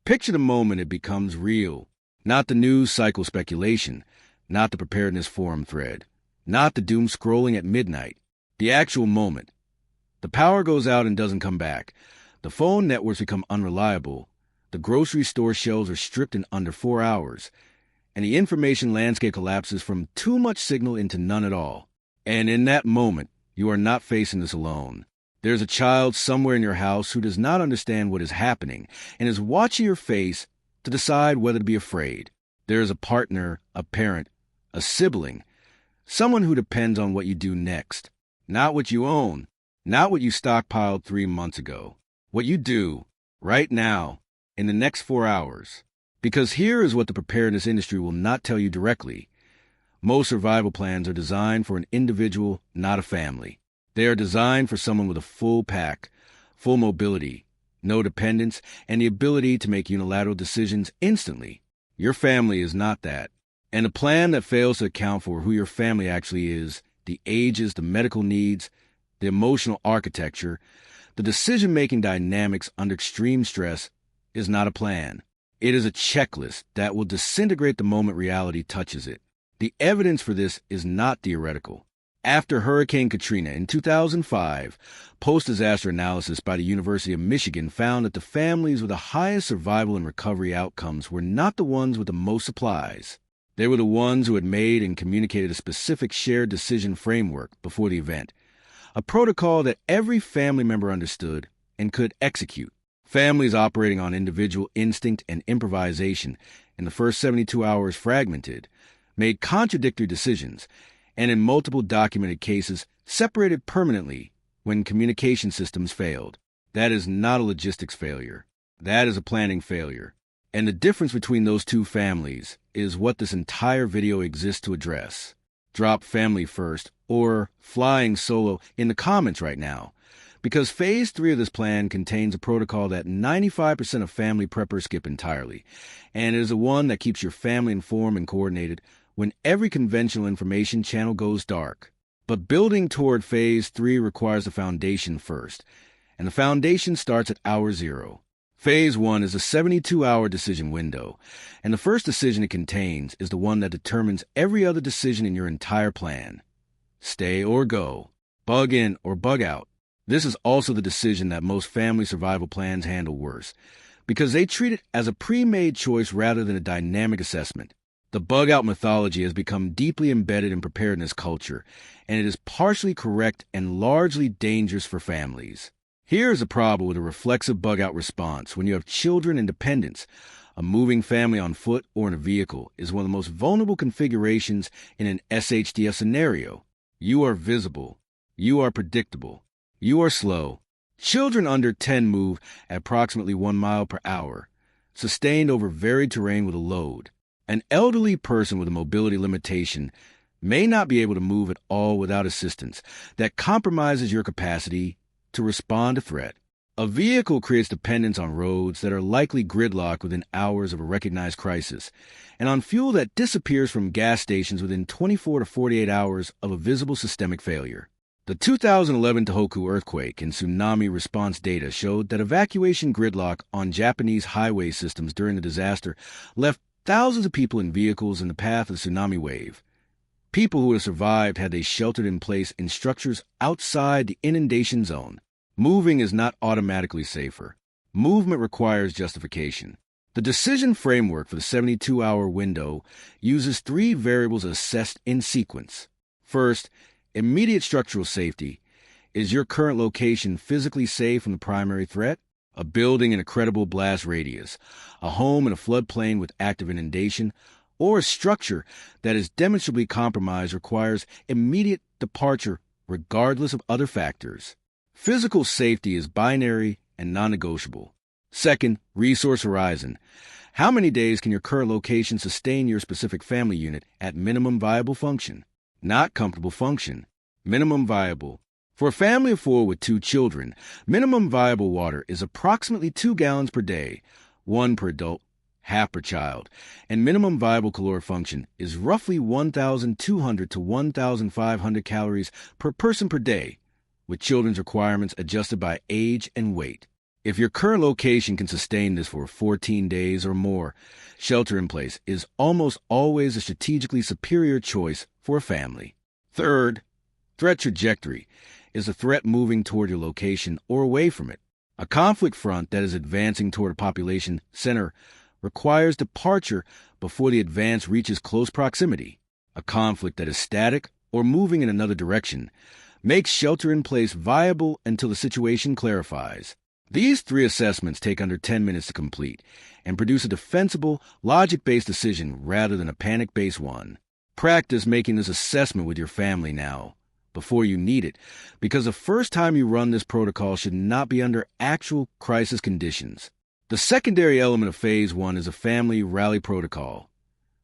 Picture the moment it becomes real. Not the news cycle speculation, not the preparedness forum thread, not the doom scrolling at midnight. The actual moment. The power goes out and doesn't come back. The phone networks become unreliable. The grocery store shelves are stripped in under 4 hours. And the information landscape collapses from too much signal into none at all. And in that moment, you are not facing this alone. There's a child somewhere in your house who does not understand what is happening and is watching your face to decide whether to be afraid. There is a partner, a parent, a sibling, someone who depends on what you do next. Not what you own, not what you stockpiled 3 months ago. What you do, right now, in the next 4 hours. Because here is what the preparedness industry will not tell you directly. Most survival plans are designed for an individual, not a family. They are designed for someone with a full pack, full mobility, no dependence, and the ability to make unilateral decisions instantly. Your family is not that. And a plan that fails to account for who your family actually is, the ages, the medical needs, the emotional architecture, the decision-making dynamics under extreme stress, is not a plan. It is a checklist that will disintegrate the moment reality touches it. The evidence for this is not theoretical. After Hurricane Katrina in 2005, post-disaster analysis by the University of Michigan found that the families with the highest survival and recovery outcomes were not the ones with the most supplies. They were the ones who had made and communicated a specific shared decision framework before the event, a protocol that every family member understood and could execute. Families operating on individual instinct and improvisation in the first 72 hours fragmented, made contradictory decisions, and in multiple documented cases separated permanently when communication systems failed. That is not a logistics failure. That is a planning failure. And the difference between those two families is what this entire video exists to address. Drop family first or flying solo in the comments right now, because Phase 3 of this plan contains a protocol that 95% of family preppers skip entirely, and it is the one that keeps your family informed and coordinated when every conventional information channel goes dark. But building toward Phase 3 requires the foundation first, and the foundation starts at hour 0. Phase 1 is a 72-hour decision window, and the first decision it contains is the one that determines every other decision in your entire plan. Stay or go, bug in or bug out. This is also the decision that most family survival plans handle worse, because they treat it as a pre-made choice rather than a dynamic assessment. The bug-out mythology has become deeply embedded in preparedness culture, and it is partially correct and largely dangerous for families. Here is a problem with a reflexive bug-out response when you have children and dependents. A moving family on foot or in a vehicle is one of the most vulnerable configurations in an SHTF scenario. You are visible. You are predictable. You are slow. Children under 10 move at approximately 1 mile per hour, sustained over varied terrain with a load. An elderly person with a mobility limitation may not be able to move at all without assistance that compromises your capacity to respond to threat. A vehicle creates dependence on roads that are likely gridlocked within hours of a recognized crisis, and on fuel that disappears from gas stations within 24 to 48 hours of a visible systemic failure. The 2011 Tohoku earthquake and tsunami response data showed that evacuation gridlock on Japanese highway systems during the disaster left thousands of people in vehicles in the path of the tsunami wave. People who would have survived had they sheltered in place in structures outside the inundation zone. Moving is not automatically safer. Movement requires justification. The decision framework for the 72-hour window uses 3 variables assessed in sequence. First, immediate structural safety. Is your current location physically safe from the primary threat? A building in a credible blast radius, a home in a floodplain with active inundation, or a structure that is demonstrably compromised requires immediate departure regardless of other factors. Physical safety is binary and non-negotiable. Second, resource horizon. How many days can your current location sustain your specific family unit at minimum viable function? Not comfortable function. Minimum viable. For a family of 4 with 2 children, minimum viable water is approximately 2 gallons per day, 1 per adult, half per child, and minimum viable caloric function is roughly 1,200 to 1,500 calories per person per day, with children's requirements adjusted by age and weight. If your current location can sustain this for 14 days or more, shelter in place is almost always a strategically superior choice for a family. Third, threat trajectory is a threat moving toward your location or away from it. A conflict front that is advancing toward a population center requires departure before the advance reaches close proximity. A conflict that is static or moving in another direction makes shelter in place viable until the situation clarifies. These three assessments take under 10 minutes to complete and produce a defensible, logic-based decision rather than a panic-based one. Practice making this assessment with your family now, before you need it, because the first time you run this protocol should not be under actual crisis conditions. The secondary element of Phase 1 is a family rally protocol,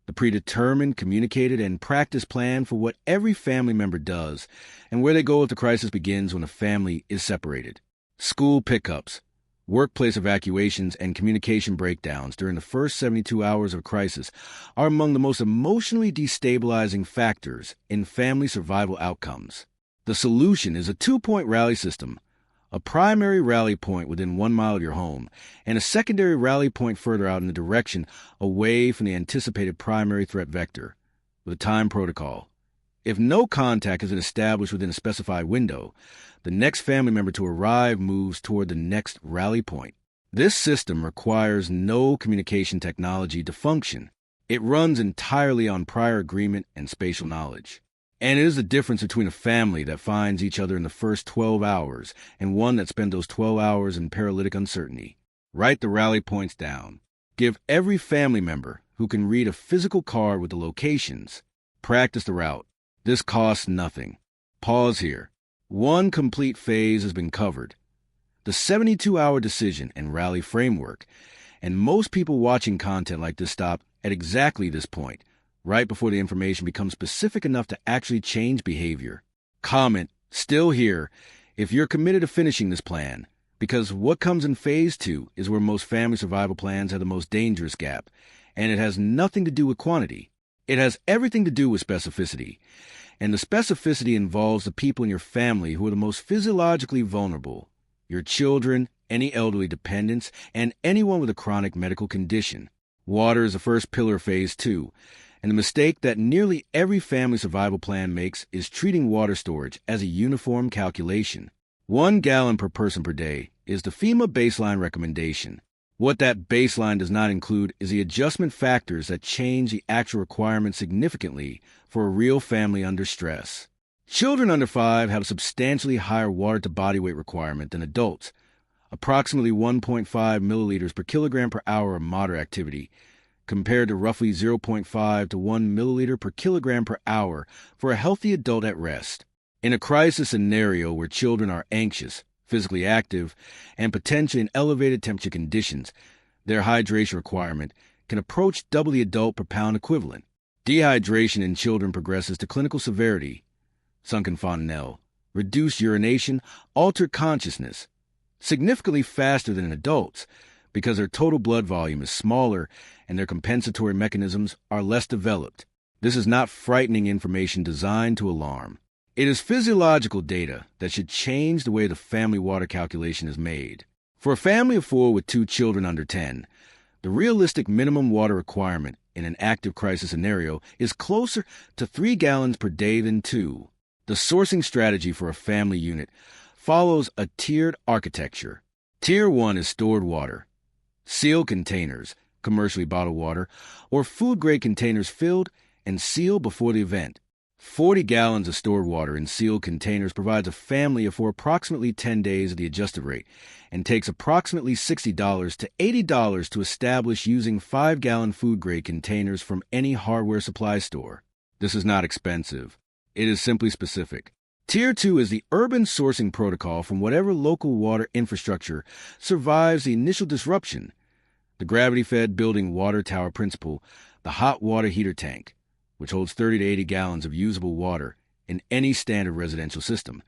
the predetermined, communicated, and practiced plan for what every family member does and where they go if the crisis begins when a family is separated. School pickups, workplace evacuations, and communication breakdowns during the first 72 hours of a crisis are among the most emotionally destabilizing factors in family survival outcomes. The solution is a 2-point rally system, a primary rally point within 1 mile of your home, and a secondary rally point further out in the direction away from the anticipated primary threat vector, with a time protocol. If no contact has been established within a specified window, the next family member to arrive moves toward the next rally point. This system requires no communication technology to function. It runs entirely on prior agreement and spatial knowledge. And it is the difference between a family that finds each other in the first 12 hours and one that spends those 12 hours in paralytic uncertainty. Write the rally points down. Give every family member who can read a physical card with the locations. Practice the route. This costs nothing. Pause here. One complete phase has been covered. The 72-hour decision and rally framework. And most people watching content like this stop at exactly this point, right before the information becomes specific enough to actually change behavior. Comment, still here, if you're committed to finishing this plan, because what comes in Phase 2 is where most family survival plans have the most dangerous gap, and it has nothing to do with quantity. It has everything to do with specificity, and the specificity involves the people in your family who are the most physiologically vulnerable, your children, any elderly dependents, and anyone with a chronic medical condition. Water is the first pillar of Phase 2, and the mistake that nearly every family survival plan makes is treating water storage as a uniform calculation. 1 gallon per person per day is the FEMA baseline recommendation. What that baseline does not include is the adjustment factors that change the actual requirement significantly for a real family under stress. Children under 5 have a substantially higher water-to-body weight requirement than adults, approximately 1.5 milliliters per kilogram per hour of moderate activity, compared to roughly 0.5 to 1 milliliter per kilogram per hour for a healthy adult at rest. In a crisis scenario where children are anxious, physically active, and potentially in elevated temperature conditions, their hydration requirement can approach double the adult per pound equivalent. Dehydration in children progresses to clinical severity, sunken fontanelle, reduced urination, altered consciousness, significantly faster than in adults because their total blood volume is smaller and their compensatory mechanisms are less developed. This is not frightening information designed to alarm. It is physiological data that should change the way the family water calculation is made. For a family of 4 with 2 children under 10, the realistic minimum water requirement in an active crisis scenario is closer to 3 gallons per day than 2. The sourcing strategy for a family unit follows a tiered architecture. Tier 1 is stored water, sealed containers, commercially bottled water, or food-grade containers filled and sealed before the event. 40 gallons of stored water in sealed containers provides a family for approximately 10 days at the adjusted rate and takes approximately $60 to $80 to establish using 5-gallon food-grade containers from any hardware supply store. This is not expensive. It is simply specific. Tier 2 is the urban sourcing protocol from whatever local water infrastructure survives the initial disruption. The gravity-fed building water tower principle, the hot water heater tank, which holds 30 to 80 gallons of usable water in any standard residential system,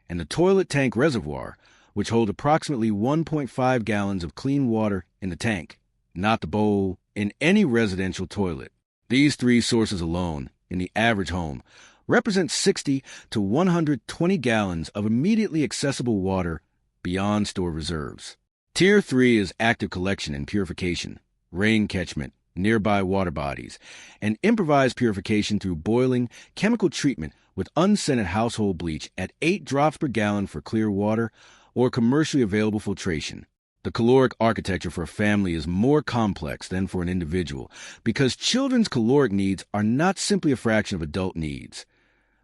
and the toilet tank reservoir, which holds approximately 1.5 gallons of clean water in the tank, not the bowl, in any residential toilet. These 3 sources alone, in the average home, represent 60 to 120 gallons of immediately accessible water beyond stored reserves. Tier 3 is active collection and purification, rain catchment, nearby water bodies, and improvised purification through boiling, chemical treatment with unscented household bleach at 8 drops per gallon for clear water, or commercially available filtration. The caloric architecture for a family is more complex than for an individual because children's caloric needs are not simply a fraction of adult needs.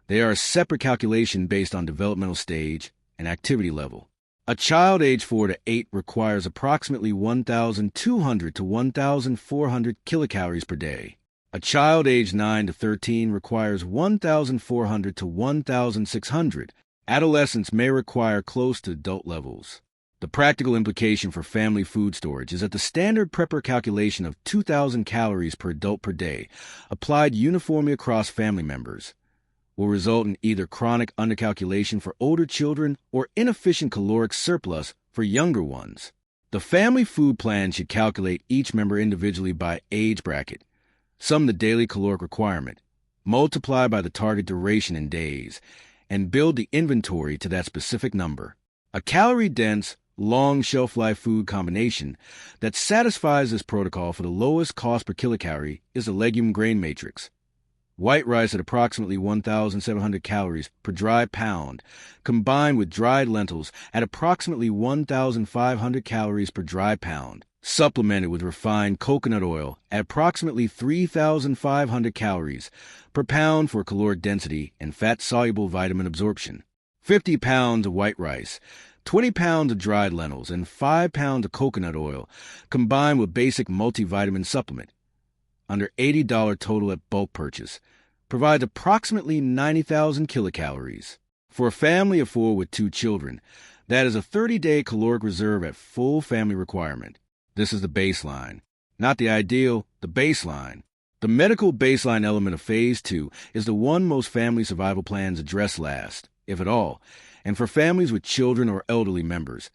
They are a separate calculation based on developmental stage and activity level. A child aged 4 to 8 requires approximately 1,200 to 1,400 kilocalories per day. A child aged 9 to 13 requires 1,400 to 1,600. Adolescents may require close to adult levels. The practical implication for family food storage is that the standard prepper calculation of 2,000 calories per adult per day, applied uniformly across family members, will result in either chronic undercalculation for older children or inefficient caloric surplus for younger ones. The family food plan should calculate each member individually by age bracket, sum the daily caloric requirement, multiply by the target duration in days, and build the inventory to that specific number. A calorie-dense, long shelf-life food combination that satisfies this protocol for the lowest cost per kilocalorie is the legume grain matrix. White rice at approximately 1,700 calories per dry pound, combined with dried lentils at approximately 1,500 calories per dry pound, supplemented with refined coconut oil at approximately 3,500 calories per pound for caloric density and fat-soluble vitamin absorption. 50 pounds of white rice, 20 pounds of dried lentils, and 5 pounds of coconut oil, combined with basic multivitamin supplement, under $80 total at bulk purchase, provides approximately 90,000 kilocalories. For a family of 4 with 2 children, that is a 30-day caloric reserve at full family requirement. This is the baseline. Not the ideal, the baseline. The medical baseline element of Phase 2 is the one most family survival plans address last, if at all, and for families with children or elderly members,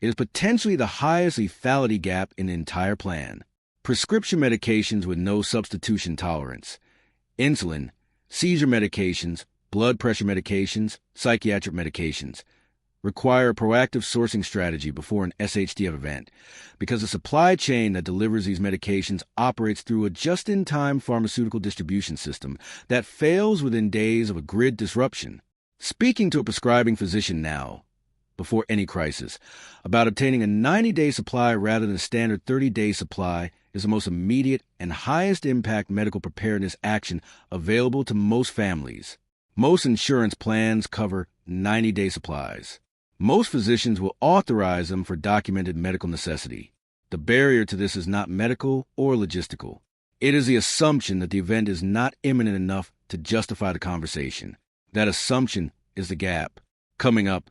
it is potentially the highest lethality gap in the entire plan. Prescription medications with no substitution tolerance, insulin, seizure medications, blood pressure medications, psychiatric medications, require a proactive sourcing strategy before an SHTF event because the supply chain that delivers these medications operates through a just-in-time pharmaceutical distribution system that fails within days of a grid disruption. Speaking to a prescribing physician now, before any crisis, about obtaining a 90-day supply rather than a standard 30-day supply is the most immediate and highest impact medical preparedness action available to most families. Most insurance plans cover 90-day supplies. Most physicians will authorize them for documented medical necessity. The barrier to this is not medical or logistical. It is the assumption that the event is not imminent enough to justify the conversation. That assumption is the gap. Coming up,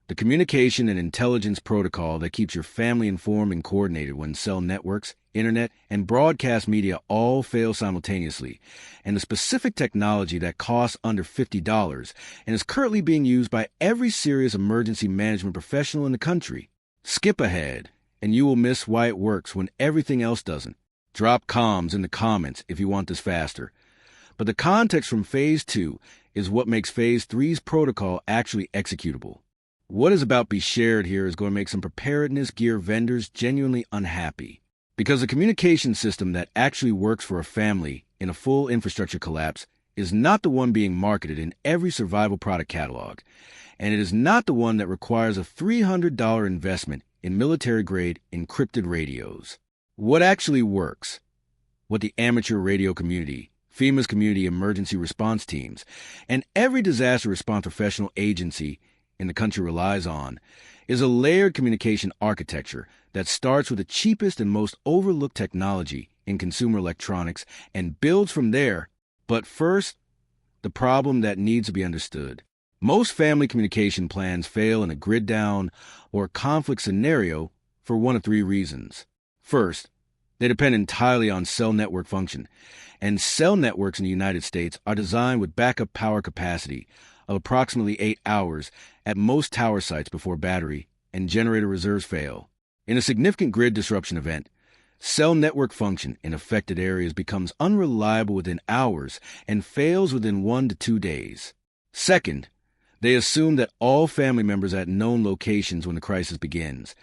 the communication and intelligence protocol that keeps your family informed and coordinated when cell networks, internet, and broadcast media all fail simultaneously, and the specific technology that costs under $50 and is currently being used by every serious emergency management professional in the country. Skip ahead, and you will miss why it works when everything else doesn't. Drop comms in the comments if you want this faster. But the context from Phase 2 is what makes Phase 3's protocol actually executable. What is about to be shared here is going to make some preparedness gear vendors genuinely unhappy, because the communication system that actually works for a family in a full infrastructure collapse is not the one being marketed in every survival product catalog, and it is not the one that requires a $300 investment in military-grade encrypted radios. What actually works, what the amateur radio community, FEMA's community emergency response teams, and every disaster response professional agency in the country relies on, is a layered communication architecture that starts with the cheapest and most overlooked technology in consumer electronics and builds from there. But first, the problem that needs to be understood. Most family communication plans fail in a grid-down or conflict scenario for one of 3 reasons. First, they depend entirely on cell network function, and cell networks in the United States are designed with backup power capacity of approximately 8 hours at most tower sites before battery and generator reserves fail. In a significant grid disruption event, cell network function in affected areas becomes unreliable within hours and fails within 1 to 2 days. Second, they assume that all family members are at known locations when the crisis begins,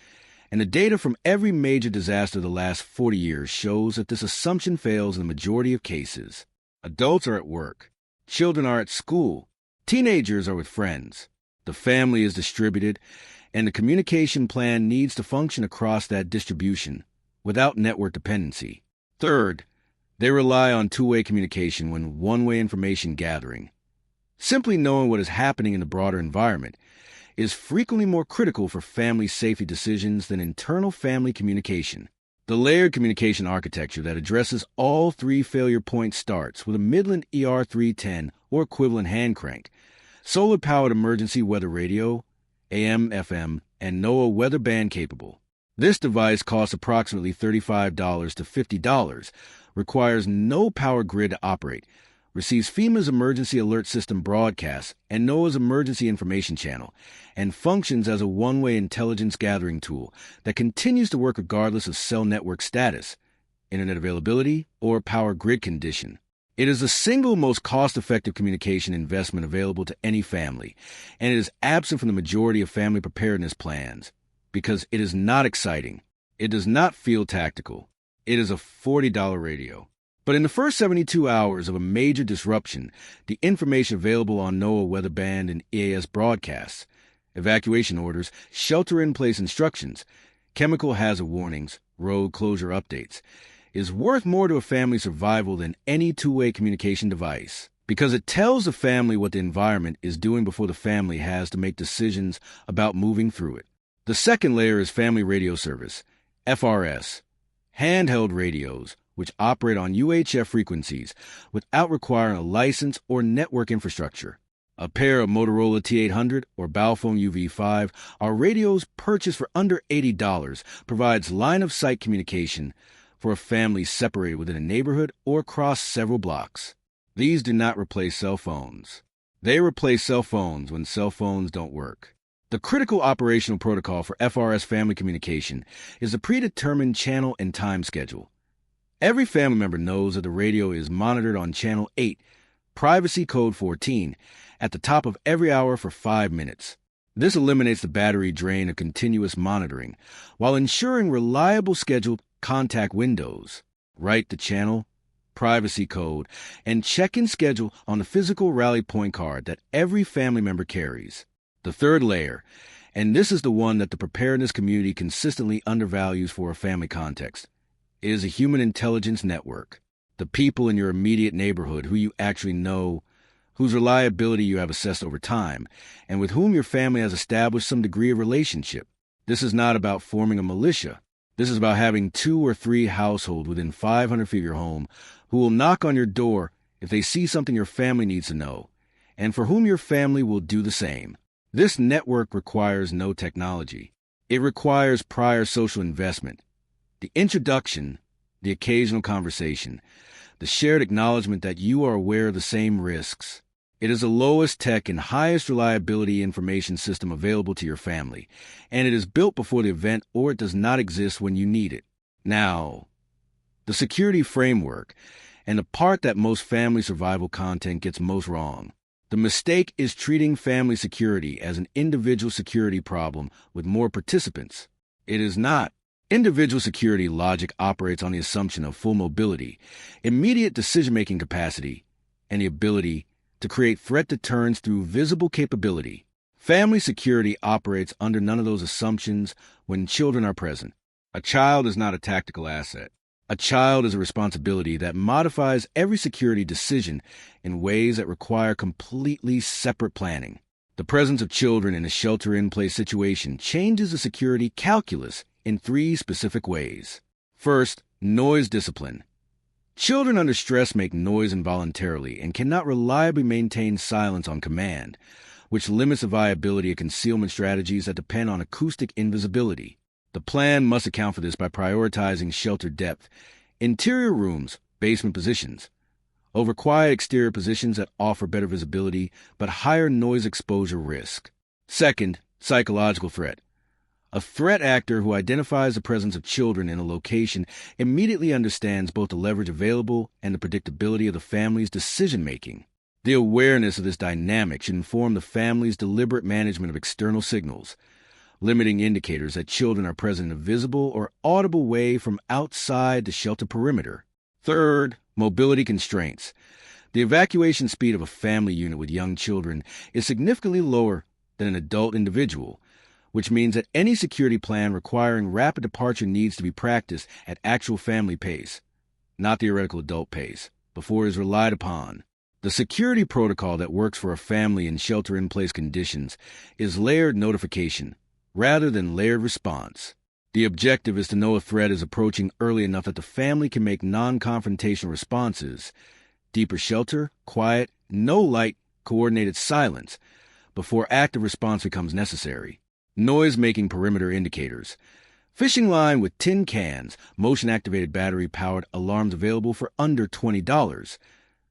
And the data from every major disaster of the last 40 years shows that this assumption fails in the majority of cases. Adults are at work. Children are at school. Teenagers are with friends. The family is distributed, and the communication plan needs to function across that distribution without network dependency. Third, they rely on two-way communication when one-way information gathering. Simply knowing what is happening in the broader environment is frequently more critical for family safety decisions than internal family communication. The layered communication architecture that addresses all three failure points starts with a Midland ER310 or equivalent hand crank, solar-powered emergency weather radio, AM, FM, and NOAA weather band capable. This device costs approximately $35 to $50, requires no power grid to operate, receives FEMA's emergency alert system broadcasts and NOAA's emergency information channel, and functions as a one-way intelligence gathering tool that continues to work regardless of cell network status, internet availability, or power grid condition. It is the single most cost-effective communication investment available to any family, and it is absent from the majority of family preparedness plans because it is not exciting. It does not feel tactical. It is a $40 radio. But in the first 72 hours of a major disruption, the information available on NOAA weather band and EAS broadcasts, evacuation orders, shelter-in-place instructions, chemical hazard warnings, road closure updates, is worth more to a family's survival than any two-way communication device, because it tells the family what the environment is doing before the family has to make decisions about moving through it. The second layer is family radio service, FRS, handheld radios, which operate on UHF frequencies without requiring a license or network infrastructure. A pair of Motorola T800 or Baophone UV5 are radios purchased for under $80, provides line-of-sight communication for a family separated within a neighborhood or across several blocks. These do not replace cell phones. They replace cell phones when cell phones don't work. The critical operational protocol for FRS family communication is a predetermined channel and time schedule. Every family member knows that the radio is monitored on channel 8, privacy code 14, at the top of every hour for 5 minutes. This eliminates the battery drain of continuous monitoring while ensuring reliable scheduled contact windows. Write the channel, privacy code, and check-in schedule on the physical rally point card that every family member carries. The third layer, and this is the one that the preparedness community consistently undervalues for a family context, is a human intelligence network. The people in your immediate neighborhood who you actually know, whose reliability you have assessed over time, and with whom your family has established some degree of relationship. This is not about forming a militia. This is about having 2 or 3 households within 500 feet of your home who will knock on your door if they see something your family needs to know, and for whom your family will do the same. This network requires no technology. It requires prior social investment. The introduction, the occasional conversation, the shared acknowledgement that you are aware of the same risks. It is the lowest tech and highest reliability information system available to your family, and it is built before the event or it does not exist when you need it. Now, the security framework, and the part that most family survival content gets most wrong. The mistake is treating family security as an individual security problem with more participants. It is not. Individual security logic operates on the assumption of full mobility, immediate decision-making capacity, and the ability to create threat deterrence through visible capability. Family security operates under none of those assumptions when children are present. A child is not a tactical asset. A child is a responsibility that modifies every security decision in ways that require completely separate planning. The presence of children in a shelter-in-place situation changes the security calculus in 3 specific ways. First, noise discipline. Children under stress make noise involuntarily and cannot reliably maintain silence on command, which limits the viability of concealment strategies that depend on acoustic invisibility. The plan must account for this by prioritizing shelter depth, interior rooms, basement positions, over quiet exterior positions that offer better visibility but higher noise exposure risk. Second, psychological threat. A threat actor who identifies the presence of children in a location immediately understands both the leverage available and the predictability of the family's decision-making. The awareness of this dynamic should inform the family's deliberate management of external signals. limiting indicators that children are present in a visible or audible way from outside the shelter perimeter. Third, mobility constraints. The evacuation speed of a family unit with young children is significantly lower than an adult individual, which means that any security plan requiring rapid departure needs to be practiced at actual family pace, not theoretical adult pace, before it is relied upon. The security protocol that works for a family in shelter-in-place conditions is layered notification, rather than layered response. The objective is to know a threat is approaching early enough that the family can make non-confrontational responses, deeper shelter, quiet, no light, coordinated silence, before active response becomes necessary. Noise-making perimeter indicators. Fishing line with tin cans, motion-activated battery-powered alarms available for under $20.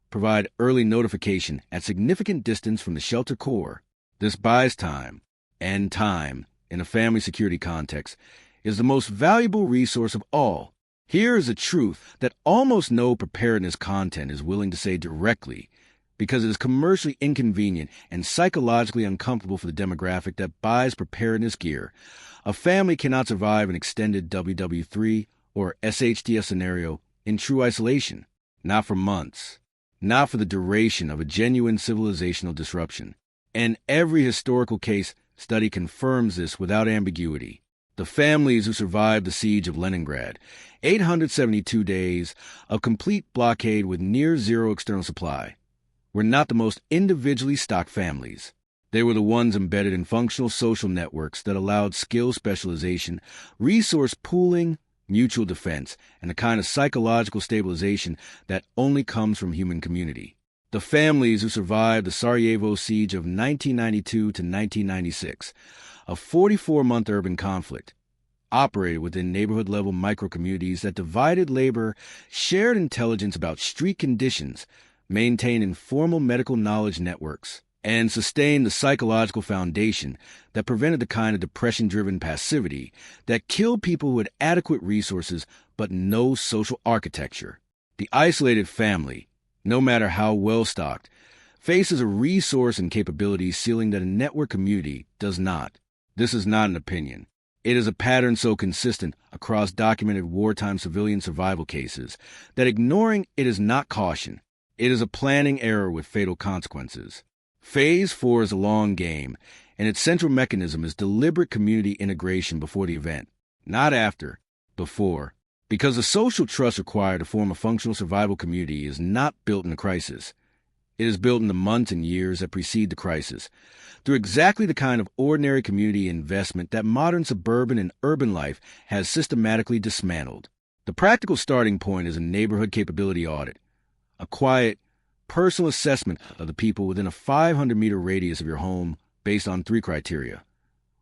Provide early notification at significant distance from the shelter core. This buys time, and time, in a family security context, is the most valuable resource of all. Here is a truth that almost no preparedness content is willing to say directly, because it is commercially inconvenient and psychologically uncomfortable for the demographic that buys preparedness gear. A family cannot survive an extended WW3 or SHTF scenario in true isolation, not for months, not for the duration of a genuine civilizational disruption. And every historical case study confirms this without ambiguity. The families who survived the siege of Leningrad, 872 days of complete blockade with near-zero external supply, were not the most individually stocked families. They were the ones embedded in functional social networks that allowed skill specialization, resource pooling, mutual defense, and the kind of psychological stabilization that only comes from human community. The families who survived the Sarajevo siege of 1992 to 1996, a 44-month urban conflict, operated within neighborhood-level micro-communities that divided labor, shared intelligence about street conditions, maintained informal medical knowledge networks, and sustained the psychological foundation that prevented the kind of depression-driven passivity that killed people who had adequate resources but no social architecture. The isolated family, no matter how well-stocked, faces a resource and capability ceiling that a network community does not. This is not an opinion. It is a pattern so consistent across documented wartime civilian survival cases that ignoring it is not caution. It is a planning error with fatal consequences. Phase 4 is a long game, and its central mechanism is deliberate community integration before the event, not after, before. Because the social trust required to form a functional survival community is not built in a crisis. It is built in the months and years that precede the crisis, through exactly the kind of ordinary community investment that modern suburban and urban life has systematically dismantled. The practical starting point is a neighborhood capability audit, a quiet, personal assessment of the people within a 500-meter radius of your home based on 3 criteria.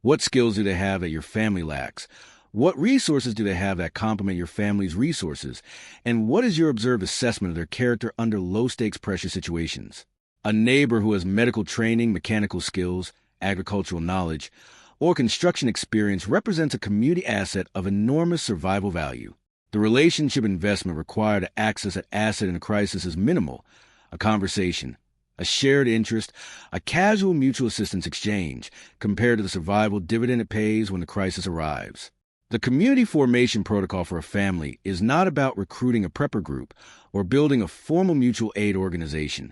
What skills do they have that your family lacks? What resources do they have that complement your family's resources? And what is your observed assessment of their character under low-stakes pressure situations? A neighbor who has medical training, mechanical skills, agricultural knowledge, or construction experience represents a community asset of enormous survival value. The relationship investment required to access that asset in a crisis is minimal. A conversation, a shared interest, a casual mutual assistance exchange, compared to the survival dividend it pays when the crisis arrives. The community formation protocol for a family is not about recruiting a prepper group or building a formal mutual aid organization,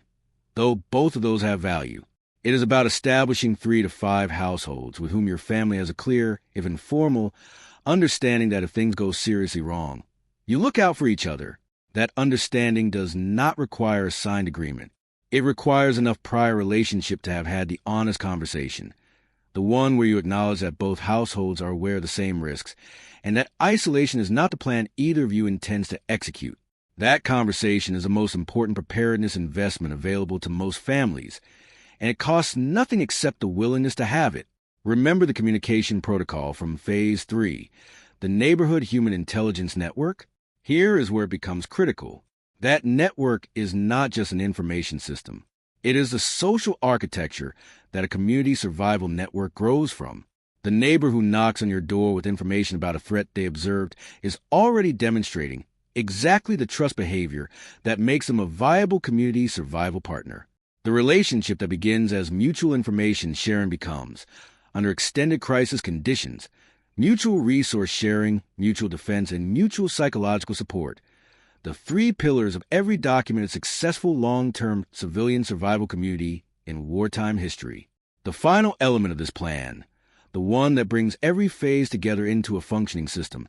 though both of those have value. It is about establishing 3 to 5 households with whom your family has a clear, if informal, understanding that if things go seriously wrong, you look out for each other. That understanding does not require a signed agreement. It requires enough prior relationship to have had the honest conversation, the one where you acknowledge that both households are aware of the same risks, and that isolation is not the plan either of you intends to execute. That conversation is the most important preparedness investment available to most families, and it costs nothing except the willingness to have it. Remember the communication protocol from Phase 3, the Neighborhood Human Intelligence Network? Here is where it becomes critical. That network is not just an information system. It is the social architecture that a community survival network grows from. The neighbor who knocks on your door with information about a threat they observed is already demonstrating exactly the trust behavior that makes them a viable community survival partner. The relationship that begins as mutual information sharing becomes under extended crisis conditions, mutual resource sharing, mutual defense, and mutual psychological support. The three pillars of every documented successful long-term civilian survival community in wartime history. The final element of this plan, the one that brings every phase together into a functioning system,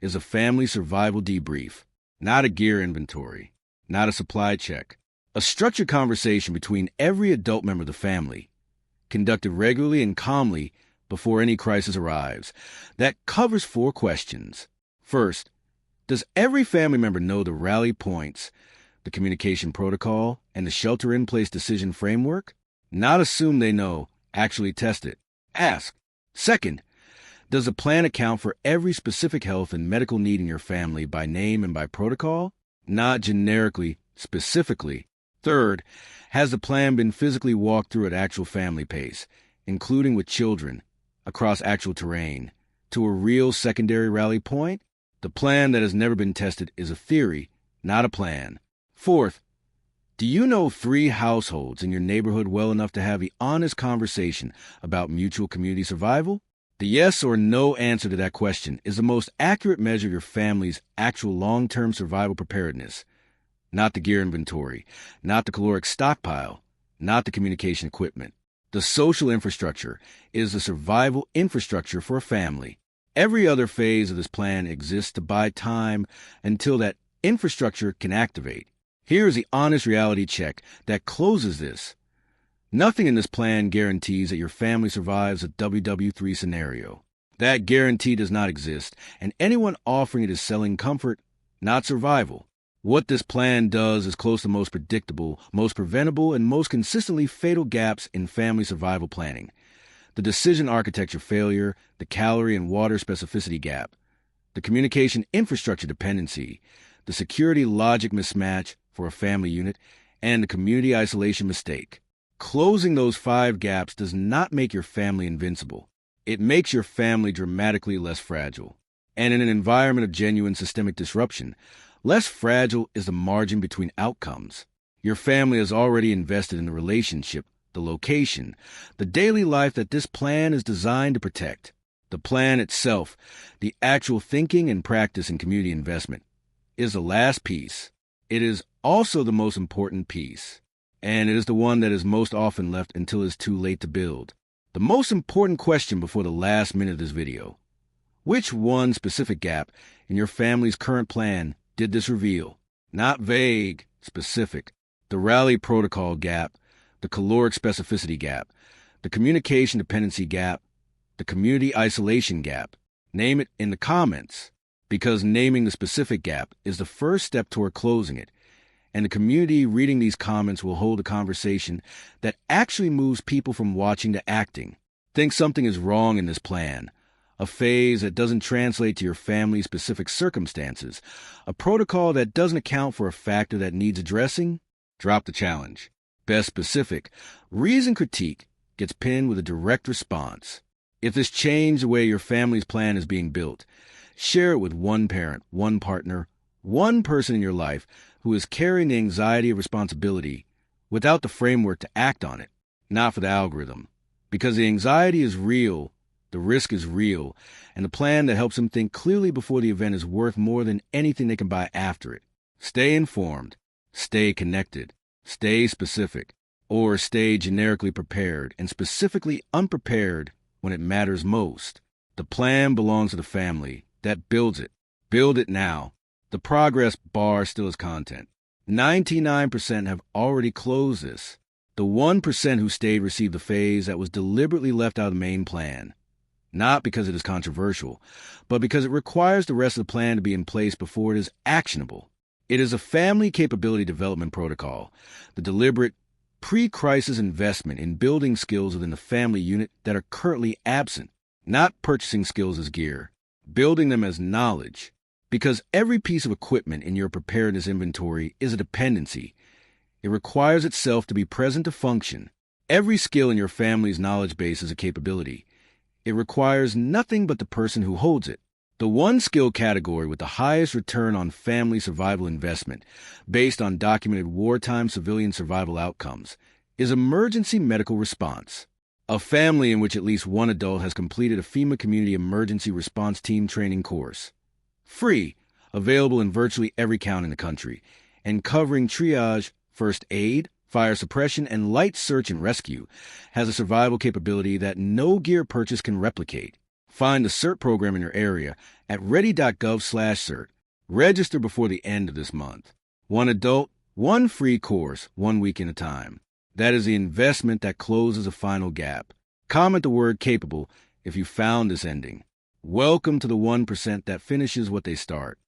is a family survival debrief, not a gear inventory, not a supply check. A structured conversation between every adult member of the family, conducted regularly and calmly before any crisis arrives, that covers 4 questions. First, does every family member know the rally points, the communication protocol, and the shelter-in-place decision framework? Not assume they know, actually test it. Ask. Second, does the plan account for every specific health and medical need in your family by name and by protocol? Not generically, specifically. Third, has the plan been physically walked through at actual family pace, including with children, across actual terrain, to a real secondary rally point? The plan that has never been tested is a theory, not a plan. Fourth, do you know 3 households in your neighborhood well enough to have the honest conversation about mutual community survival? The yes or no answer to that question is the most accurate measure of your family's actual long-term survival preparedness. Not the gear inventory, not the caloric stockpile, not the communication equipment. The social infrastructure is the survival infrastructure for a family. Every other phase of this plan exists to buy time until that infrastructure can activate. Here is the honest reality check that closes this. Nothing in this plan guarantees that your family survives a WW3 scenario. That guarantee does not exist, and anyone offering it is selling comfort, not survival. What this plan does is close the most predictable, most preventable, and most consistently fatal gaps in family survival planning. The decision architecture failure, the calorie and water specificity gap, the communication infrastructure dependency, the security logic mismatch for a family unit, and the community isolation mistake. Closing those 5 gaps does not make your family invincible. It makes your family dramatically less fragile. And in an environment of genuine systemic disruption, less fragile is the margin between outcomes. Your family has already invested in the relationship, the location, the daily life that this plan is designed to protect. The plan itself, the actual thinking and practice and community investment, is the last piece. It is also the most important piece, and it is the one that is most often left until it is too late to build. The most important question before the last minute of this video: which one specific gap in your family's current plan did this reveal? Not vague, specific. The rally protocol gap, the caloric specificity gap, the communication dependency gap, the community isolation gap. Name it in the comments, because naming the specific gap is the first step toward closing it, and the community reading these comments will hold a conversation that actually moves people from watching to acting. Think something is wrong in this plan, a phase that doesn't translate to your family's specific circumstances, a protocol that doesn't account for a factor that needs addressing? Drop the challenge. Best specific, reason critique gets pinned with a direct response. If this changed the way your family's plan is being built, share it with one parent, one partner, one person in your life who is carrying the anxiety of responsibility without the framework to act on it, not for the algorithm. Because the anxiety is real, the risk is real, and the plan that helps them think clearly before the event is worth more than anything they can buy after it. Stay informed, stay connected, stay specific, or stay generically prepared and specifically unprepared when it matters most. The plan belongs to the family that builds it. Build it now. The progress bar still is content. 99% have already closed this. The 1% who stayed received the phase that was deliberately left out of the main plan. Not because it is controversial, but because it requires the rest of the plan to be in place before it is actionable. It is a family capability development protocol, the deliberate pre-crisis investment in building skills within the family unit that are currently absent, not purchasing skills as gear, building them as knowledge. Because every piece of equipment in your preparedness inventory is a dependency. It requires itself to be present to function. Every skill in your family's knowledge base is a capability. It requires nothing but the person who holds it. The one skill category with the highest return on family survival investment, based on documented wartime civilian survival outcomes, is emergency medical response. A family in which at least one adult has completed a FEMA Community Emergency Response Team training course. Free, available in virtually every county in the country, and covering triage, first aid, fire suppression, and light search and rescue, has a survival capability that no gear purchase can replicate. Find the CERT program in your area at ready.gov/CERT. Register before the end of this month. One adult, one free course, 1 week at a time. That is the investment that closes a final gap. Comment the word capable if you found this ending. Welcome to the 1% that finishes what they start.